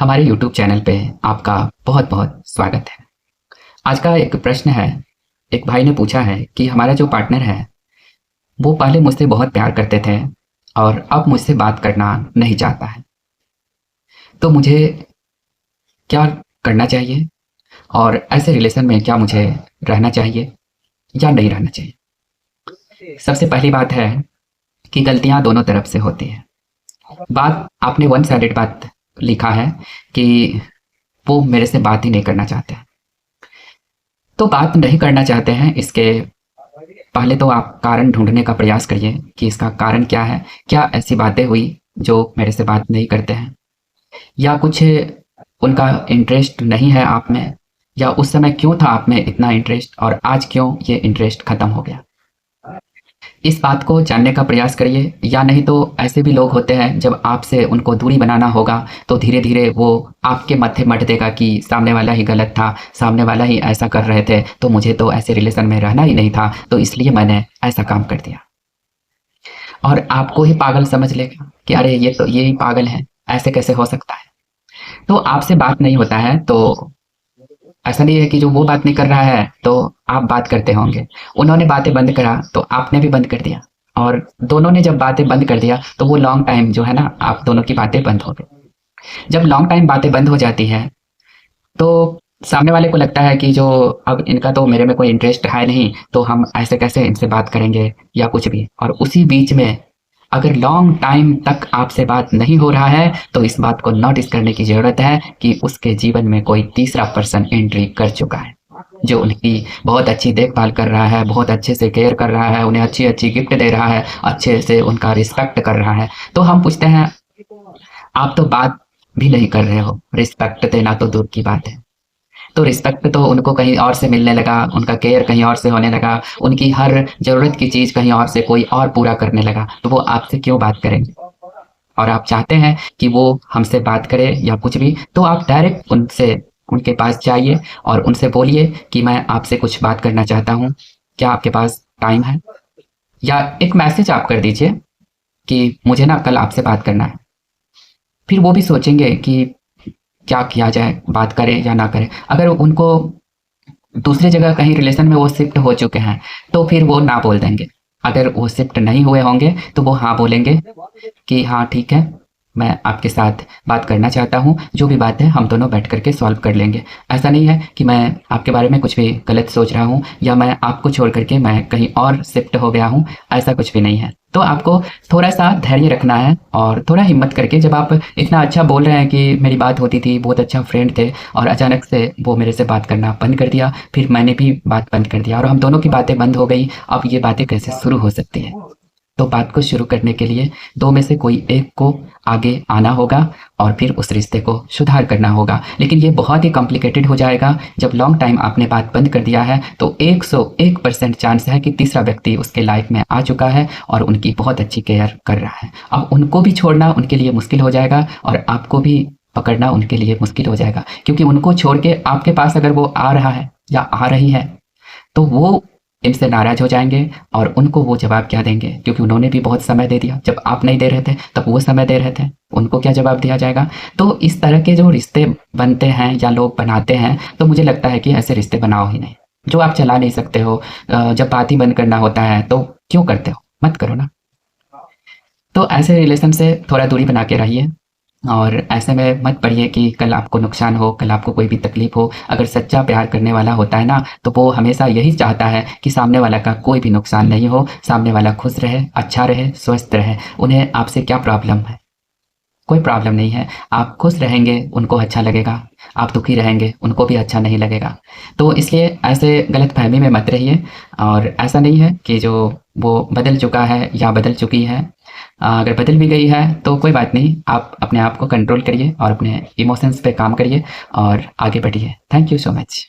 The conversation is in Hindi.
हमारे YouTube चैनल पे आपका बहुत बहुत स्वागत है। आज का एक प्रश्न है, एक भाई ने पूछा है कि हमारा जो पार्टनर है वो पहले मुझसे बहुत प्यार करते थे और अब मुझसे बात करना नहीं चाहता है। तो मुझे क्या करना चाहिए और ऐसे रिलेशन में क्या मुझे रहना चाहिए या नहीं रहना चाहिए? सबसे पहली बात है कि गलतियां दोनों तरफ से होती है। बात आपने वन साइडेड बात लिखा है कि वो मेरे से बात ही नहीं करना चाहते हैं। तो बात नहीं करना चाहते हैं, इसके पहले तो आप कारण ढूंढने का प्रयास करिए कि इसका कारण क्या है। क्या ऐसी बातें हुई जो मेरे से बात नहीं करते हैं, या कुछ उनका इंटरेस्ट नहीं है आप में, या उस समय क्यों था आप में इतना इंटरेस्ट और आज क्यों ये इंटरेस्ट खत्म हो गया। इस बात को जानने का प्रयास करिए। या नहीं तो ऐसे भी लोग होते हैं, जब आपसे उनको दूरी बनाना होगा तो धीरे धीरे वो आपके माथे मत देगा कि सामने वाला ही गलत था, सामने वाला ही ऐसा कर रहे थे, तो मुझे तो ऐसे रिलेशन में रहना ही नहीं था, तो इसलिए मैंने ऐसा काम कर दिया। और आपको ही पागल समझ लेगा कि अरे ये तो ये ही पागल है, ऐसे कैसे हो सकता है। तो आपसे बात नहीं होता है तो ऐसा नहीं है कि जो वो बात नहीं कर रहा है तो आप बात करते होंगे। उन्होंने बातें बंद करा तो आपने भी बंद कर दिया, और दोनों ने जब बातें बंद कर दिया तो वो लॉन्ग टाइम जो है ना, आप दोनों की बातें बंद हो गई। जब लॉन्ग टाइम बातें बंद हो जाती है तो सामने वाले को लगता है कि जो अब इनका तो मेरे में कोई इंटरेस्ट है नहीं, तो हम ऐसे कैसे इनसे बात करेंगे या कुछ भी। और उसी बीच में अगर लॉन्ग टाइम तक आपसे बात नहीं हो रहा है तो इस बात को नोटिस करने की ज़रूरत है कि उसके जीवन में कोई तीसरा पर्सन एंट्री कर चुका है, जो उनकी बहुत अच्छी देखभाल कर रहा है, बहुत अच्छे से केयर कर रहा है, उन्हें अच्छी अच्छी गिफ्ट दे रहा है, अच्छे से उनका रिस्पेक्ट कर रहा है। तो हम पूछते हैं, आप तो बात भी नहीं कर रहे हो, रिस्पेक्ट देना तो दूर की बात है। तो रिस्पेक्ट तो उनको कहीं और से मिलने लगा, उनका केयर कहीं और से होने लगा, उनकी हर ज़रूरत की चीज़ कहीं और से कोई और पूरा करने लगा, तो वो आपसे क्यों बात करेंगे। और आप चाहते हैं कि वो हमसे बात करे या कुछ भी, तो आप डायरेक्ट उनसे उनके पास जाइए और उनसे बोलिए कि मैं आपसे कुछ बात करना चाहता हूँ, क्या आपके पास टाइम है। या एक मैसेज आप कर दीजिए कि मुझे ना कल आपसे बात करना है। फिर वो भी सोचेंगे कि क्या किया जाए, बात करें या ना करें। अगर उनको दूसरी जगह कहीं रिलेशन में वो शिफ्ट हो चुके हैं तो फिर वो ना बोल देंगे। अगर वो शिफ्ट नहीं हुए होंगे तो वो हाँ बोलेंगे कि हाँ ठीक है, मैं आपके साथ बात करना चाहता हूँ, जो भी बात है हम दोनों बैठ करके सॉल्व कर लेंगे। ऐसा नहीं है कि मैं आपके बारे में कुछ भी गलत सोच रहा हूँ या मैं आपको छोड़ करके मैं कहीं और शिफ्ट हो गया हूँ, ऐसा कुछ भी नहीं है। तो आपको थोड़ा सा धैर्य रखना है और थोड़ा हिम्मत करके, जब आप इतना अच्छा बोल रहे हैं कि मेरी बात होती थी, बहुत अच्छा फ्रेंड थे और अचानक से वो मेरे से बात करना बंद कर दिया, फिर मैंने भी बात बंद कर दिया और हम दोनों की बातें बंद हो गई। अब ये बातें कैसे शुरू हो सकती है। तो बात को शुरू करने के लिए दो में से कोई एक को आगे आना होगा और फिर उस रिश्ते को सुधार करना होगा। लेकिन ये बहुत ही कॉम्प्लिकेटेड हो जाएगा। जब लॉन्ग टाइम आपने बात बंद कर दिया है तो 101% चांस है कि तीसरा व्यक्ति उसके लाइफ में आ चुका है और उनकी बहुत अच्छी केयर कर रहा है। अब उनको भी छोड़ना उनके लिए मुश्किल हो जाएगा और आपको भी पकड़ना उनके लिए मुश्किल हो जाएगा, क्योंकि उनको छोड़ के आपके पास अगर वो आ रहा है या आ रही है तो वो इनसे नाराज हो जाएंगे और उनको वो जवाब क्या देंगे, क्योंकि उन्होंने भी बहुत समय दे दिया। जब आप नहीं दे रहे थे तब वो समय दे रहे थे, उनको क्या जवाब दिया जाएगा। तो इस तरह के जो रिश्ते बनते हैं या लोग बनाते हैं, तो मुझे लगता है कि ऐसे रिश्ते बनाओ ही नहीं जो आप चला नहीं सकते हो। जब बात ही बंद करना होता है तो क्यों करते हो, मत करो ना। तो ऐसे रिलेशन से थोड़ा दूरी बना के रहिए और ऐसे में मत पड़िए कि कल आपको नुकसान हो, कल आपको कोई भी तकलीफ हो। अगर सच्चा प्यार करने वाला होता है ना, तो वो हमेशा यही चाहता है कि सामने वाला का कोई भी नुकसान नहीं हो, सामने वाला खुश रहे, अच्छा रहे, स्वस्थ रहे। उन्हें आपसे क्या प्रॉब्लम है, कोई प्रॉब्लम नहीं है। आप खुश रहेंगे उनको अच्छा लगेगा, आप दुखी रहेंगे उनको भी अच्छा नहीं लगेगा। तो इसलिए ऐसे गलतफहमी में मत रहिए। और ऐसा नहीं है कि जो वो बदल चुका है या बदल चुकी है, अगर बदल भी गई है तो कोई बात नहीं, आप अपने आप को कंट्रोल करिए और अपने इमोशंस पे काम करिए और आगे बढ़िए। Thank you so much.